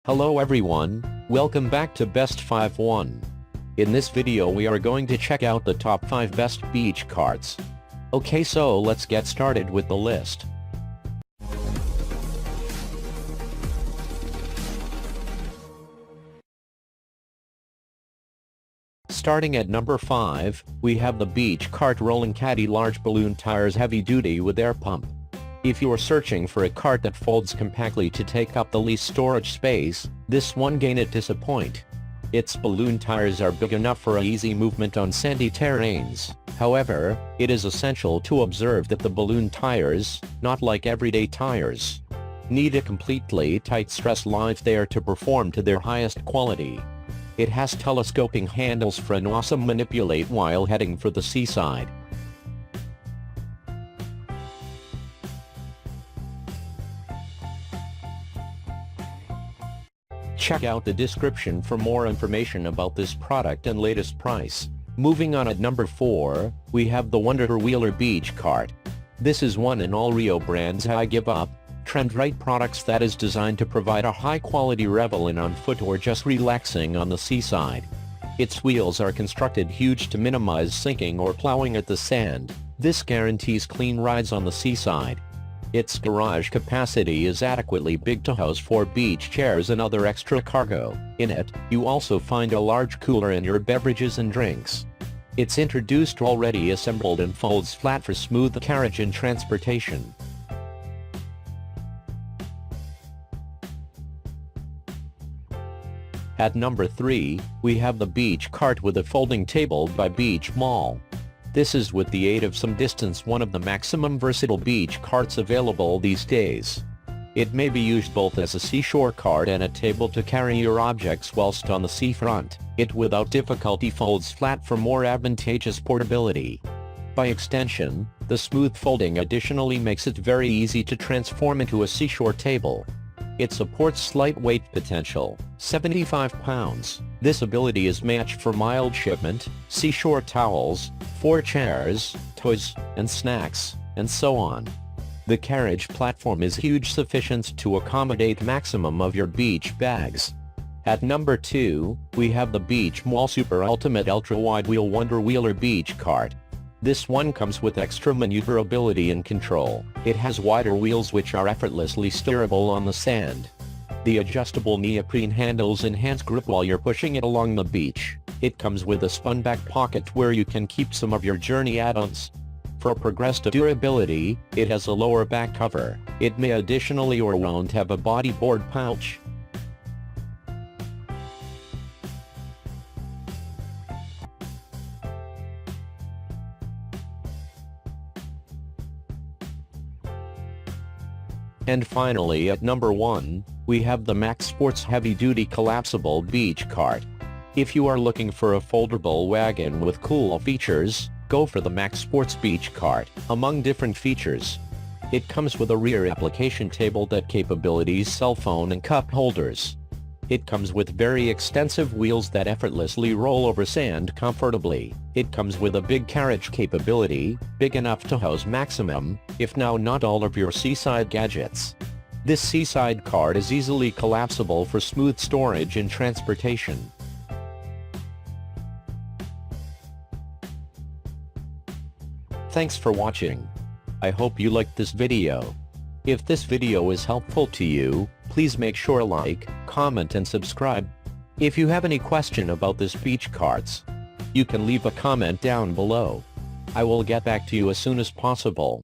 Hello everyone, welcome back to Best 5-1. In this video we are going to check out the top 5 best beach carts. Okay, so let's get started with the list. Starting at number 5, we have the Beach Cart Rolling Caddy Large Balloon Tires Heavy Duty with Air Pump. If you are searching for a cart that folds compactly to take up the least storage space, this one gain't disappoint. Its balloon tires are big enough for easy movement on sandy terrains. However, it is essential to observe that the balloon tires, not like everyday tires, need a completely tight stress life there to perform to their highest quality. It has telescoping handles for an awesome manipulate while heading for the seaside. Check out the description for more information about this product and latest price. Moving on at number 4, we have the Wonder Wheeler Beach Cart. This is one in all Rio brands I give up, trend-right products that is designed to provide a high-quality revel in on foot or just relaxing on the seaside. Its wheels are constructed huge to minimize sinking or plowing at the sand. This guarantees clean rides on the seaside. Its garage capacity is adequately big to house 4 beach chairs and other extra cargo. In it, you also find a large cooler in your beverages and drinks. It's introduced already assembled and folds flat for smooth carriage and transportation. At number 3, we have the Beach Cart with a Folding Table by BeachMall. This is, with the aid of some distance, one of the maximum versatile beach carts available these days. It may be used both as a seashore cart and a table to carry your objects whilst on the seafront. It without difficulty folds flat for more advantageous portability. By extension, the smooth folding additionally makes it very easy to transform into a seashore table. It supports slight weight potential, 75 pounds. This ability is matched for mild shipment, seashore towels, 4 chairs, toys, and snacks, and so on. The carriage platform is huge, sufficient to accommodate maximum of your beach bags. At number 2, we have the BeachMall Super Ultimate Ultra Wide Wheel Wonder Wheeler Beach Cart. This one comes with extra maneuverability and control. It has wider wheels which are effortlessly steerable on the sand. The adjustable neoprene handles enhance grip while you're pushing it along the beach. It comes with a spun back pocket where you can keep some of your journey add-ons. For progressive durability, it has a lower back cover. It may additionally or won't have a bodyboard pouch. And finally, at number 1, we have the Max Sports Heavy Duty Collapsible Beach Cart. If you are looking for a foldable wagon with cool features, go for the Max Sports Beach Cart. Among different features, it comes with a rear application table that capabilities cell phone and cup holders. It comes with very extensive wheels that effortlessly roll over sand comfortably. It comes with a big carriage capability, big enough to house maximum, if now not all of your seaside gadgets. This seaside cart is easily collapsible for smooth storage and transportation. Thanks for watching. I hope you liked this video. If this video is helpful to you, please make sure like, comment and subscribe. If you have any question about this beach carts, you can leave a comment down below. I will get back to you as soon as possible.